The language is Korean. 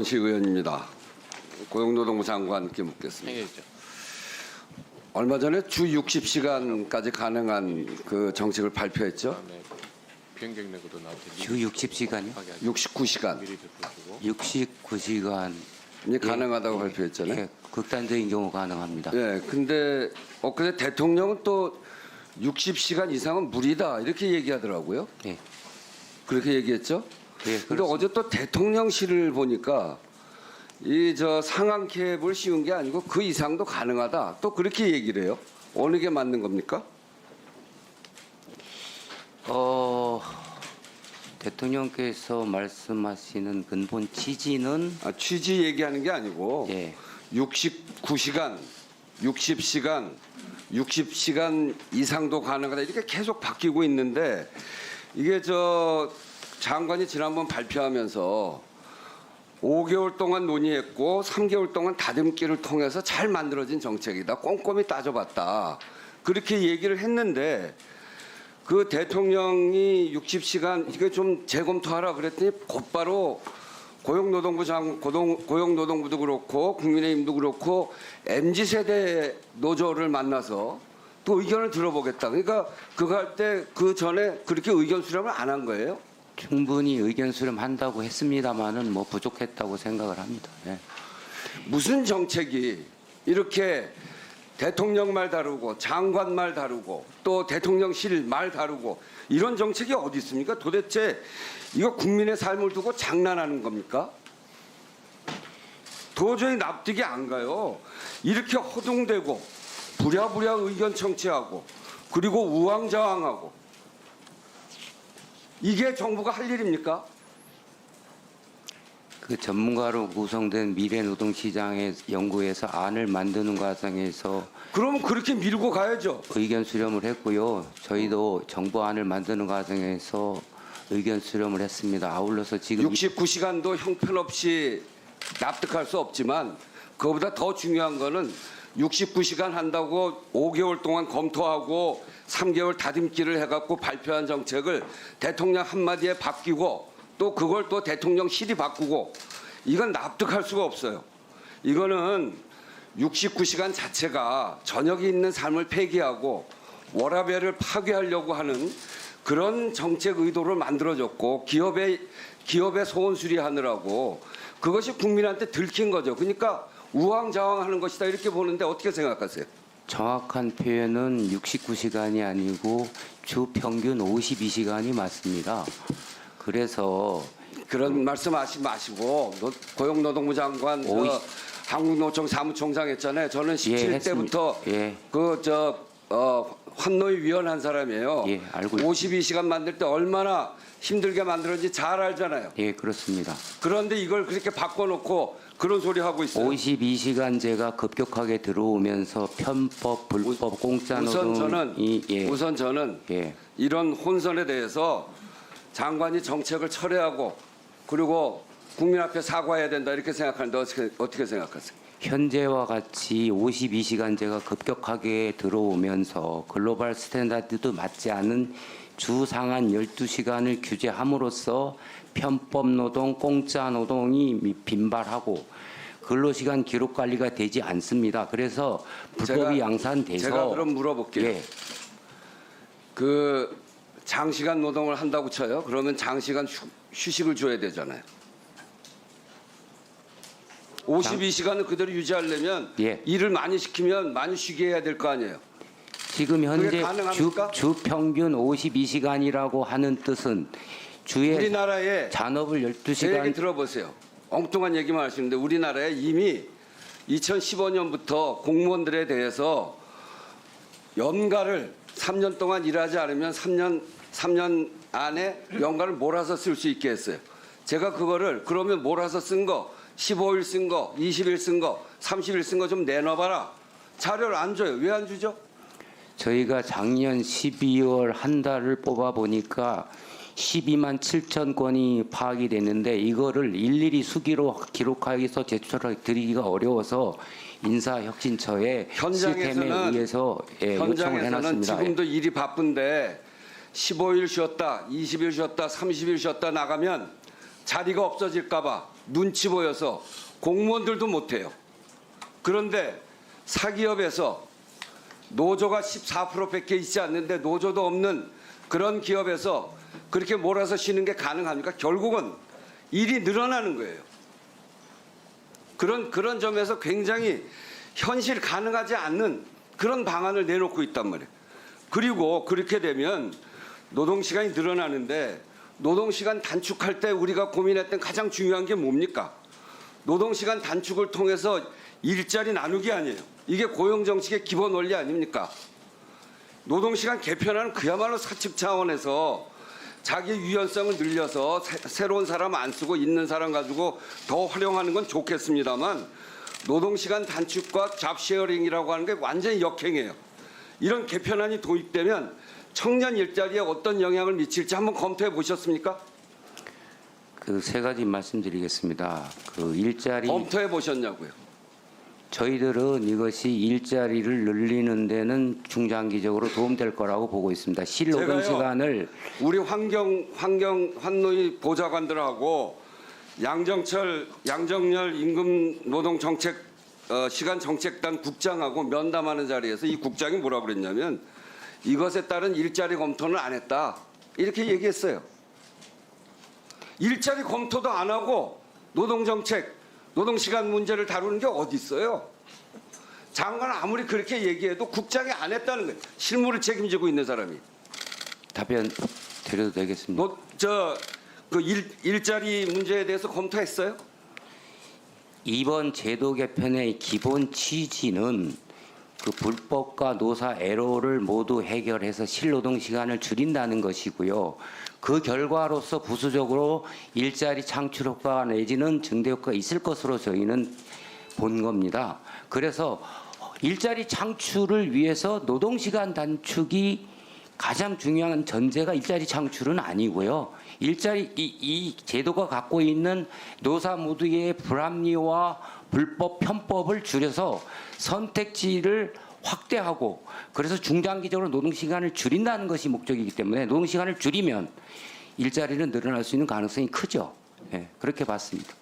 이원식 의원입니다. 고용노동부 장관께 묻겠습니다. 얼마 전에 주 60시간까지 가능한 그 정책을 발표했죠. 변경 내고도 나한테 주 60시간이요? 69시간. 미리 듣고 69시간. 이 가능하다고 발표했잖아요. 예, 극단적인 경우 가능합니다. 예, 근데 엊그제 대통령은 또 60시간 이상은 무리다 이렇게 얘기하더라고요. 예. 그렇게 얘기했죠. 예, 근데 그렇습니다. 어제 또 대통령실을 보니까 이 저 상한 캡을 씌운 게 아니고 그 이상도 가능하다. 또 그렇게 얘기를 해요. 어느 게 맞는 겁니까? 대통령께서 말씀하시는 근본 취지는 취지 얘기하는 게 아니고 예, 69시간, 60시간, 60시간 이상도 가능하다 이렇게 계속 바뀌고 있는데 이게 저 장관이 지난번 발표하면서 5개월 동안 논의했고 3개월 동안 다듬기를 통해서 잘 만들어진 정책이다. 꼼꼼히 따져봤다. 그렇게 얘기를 했는데 그 대통령이 60시간 이거 좀 재검토하라 그랬더니 곧바로 고용노동부도 그렇고 국민의힘도 그렇고 MZ세대 노조를 만나서 또 의견을 들어보겠다. 그러니까 그거 할 때 그 전에 그렇게 의견 수렴을 안 한 거예요? 충분히 의견 수렴한다고 했습니다만은 뭐 부족했다고 생각을 합니다. 예. 무슨 정책이 이렇게 대통령 말 다르고 장관 말 다르고 또 대통령실 말 다르고 이런 정책이 어디 있습니까? 도대체 이거 국민의 삶을 두고 장난하는 겁니까? 도저히 납득이 안 가요. 이렇게 허둥대고 부랴부랴 의견 청취하고 그리고 우왕좌왕하고 이게 정부가 할 일입니까? 그 전문가로 구성된 미래노동시장의 연구에서 안을 만드는 과정에서 그러면 그렇게 밀고 가야죠. 의견 수렴을 했고요. 저희도 정부안을 만드는 과정에서 의견 수렴을 했습니다. 아울러서 지금 69시간도 형편없이 납득할 수 없지만 그거보다 더 중요한 거는 69시간 한다고 5개월 동안 검토하고 3개월 다듬기를 해갖고 발표한 정책을 대통령 한마디에 바뀌고 또 그걸 또 대통령실이 바꾸고 이건 납득할 수가 없어요. 이거는 69시간 자체가 저녁이 있는 삶을 폐기하고 워라밸을 파괴하려고 하는 그런 정책 의도를 만들어줬고 기업의 소원 수리하느라고 그것이 국민한테 들킨 거죠. 그러니까 우왕좌왕하는 것이다 이렇게 보는데 어떻게 생각하세요? 정확한 표현은 69시간이 아니고 주 평균 52시간이 맞습니다. 그래서 그런 말씀하시지 마시고 고용노동부 장관 한국노총 사무총장 했잖아요. 저는 17대부터 예. 환노위 위원 한 사람이에요. 예, 알고 있습니다. 52시간 만들 때 얼마나 힘들게 만들었는지 잘 알잖아요. 예, 그렇습니다. 그런데 이걸 그렇게 바꿔놓고 그런 소리 하고 있어요. 52시간제가 급격하게 들어오면서 편법, 불법, 공짜 노동이 우선 저는 예. 이런 혼선에 대해서 장관이 정책을 철회하고 그리고 국민 앞에 사과해야 된다 이렇게 생각하는데 어떻게 생각하세요? 현재와 같이 52시간제가 급격하게 들어오면서 글로벌 스탠다드도 맞지 않은 주 상한 12시간을 규제함으로써 편법 노동, 공짜 노동이 빈발하고 근로시간 기록 관리가 되지 않습니다. 그래서 불법이 양산돼서 제가 그럼 물어볼게요. 예. 그 장시간 노동을 한다고 쳐요. 그러면 장시간 휴식을 줘야 되잖아요. 52시간을 그대로 유지하려면 예. 일을 많이 시키면 많이 쉬게 해야 될 거 아니에요. 지금 현재 가능합니까? 주 평균 52시간이라고 하는 뜻은 주에 우리나라에 잔업을 제 얘기 12시간 들어보세요. 엉뚱한 얘기만 하시는데 우리나라에 이미 2015년부터 공무원들에 대해서 연가를 3년 동안 일하지 않으면 3년 안에 연가를 몰아서 쓸 수 있게 했어요. 제가 그거를 그러면 몰아서 쓴 거 15일 쓴 거, 20일 쓴 거, 30일 쓴 거 좀 내놔봐라. 자료를 안 줘요. 왜 안 주죠? 저희가 작년 12월 한 달을 뽑아 보니까 12만 7천 건이 파악이 됐는데 이거를 일일이 수기로 기록하기서 제출해 드리기가 어려워서 인사혁신처에 시스템에 의해서 요청을 해놨습니다. 지금도 일이 바쁜데 15일 쉬었다, 20일 쉬었다, 30일 쉬었다 나가면 자리가 없어질까 봐 눈치 보여서 공무원들도 못해요. 그런데 사기업에서 노조가 14%밖에 있지 않는데 노조도 없는 그런 기업에서 그렇게 몰아서 쉬는 게 가능합니까? 결국은 일이 늘어나는 거예요. 그런 점에서 굉장히 현실 가능하지 않는 그런 방안을 내놓고 있단 말이에요. 그리고 그렇게 되면 노동시간이 늘어나는데 노동시간 단축할 때 우리가 고민했던 가장 중요한 게 뭡니까? 노동시간 단축을 통해서 일자리 나누기 아니에요. 이게 고용정책의 기본 원리 아닙니까? 노동시간 개편하는 그야말로 사측 차원에서 자기 유연성을 늘려서 새로운 사람 안 쓰고 있는 사람 가지고 더 활용하는 건 좋겠습니다만 노동시간 단축과 잡쉐어링이라고 하는 게 완전히 역행해요. 이런 개편안이 도입되면 청년 일자리에 어떤 영향을 미칠지 한번 검토해 보셨습니까? 그 세 가지 말씀드리겠습니다. 그 일자리 검토해 보셨냐고요? 저희들은 이것이 일자리를 늘리는 데는 중장기적으로 도움될 거라고 보고 있습니다. 실노동 시간을 우리 환노위 보좌관들하고 양정열 임금 노동 정책 시간 정책단 국장하고 면담하는 자리에서 이 국장이 뭐라 그랬냐면 이것에 따른 일자리 검토는 안 했다. 이렇게 얘기했어요. 일자리 검토도 안 하고 노동정책, 노동시간 문제를 다루는 게 어디 있어요? 장관 아무리 그렇게 얘기해도 국장이 안 했다는 거예요. 실무를 책임지고 있는 사람이. 답변 드려도 되겠습니다. 일자리 문제에 대해서 검토했어요? 이번 제도 개편의 기본 취지는 그 불법과 노사 애로를 모두 해결해서 실노동 시간을 줄인다는 것이고요. 그 결과로서 부수적으로 일자리 창출 효과가 내지는 증대 효과가 있을 것으로 저희는 본 겁니다. 그래서 일자리 창출을 위해서 노동 시간 단축이 가장 중요한 전제가 일자리 창출은 아니고요. 이 제도가 갖고 있는 노사 모두의 불합리와 불법 편법을 줄여서 선택지를 확대하고 그래서 중장기적으로 노동 시간을 줄인다는 것이 목적이기 때문에 노동 시간을 줄이면 일자리는 늘어날 수 있는 가능성이 크죠. 예, 그렇게 봤습니다.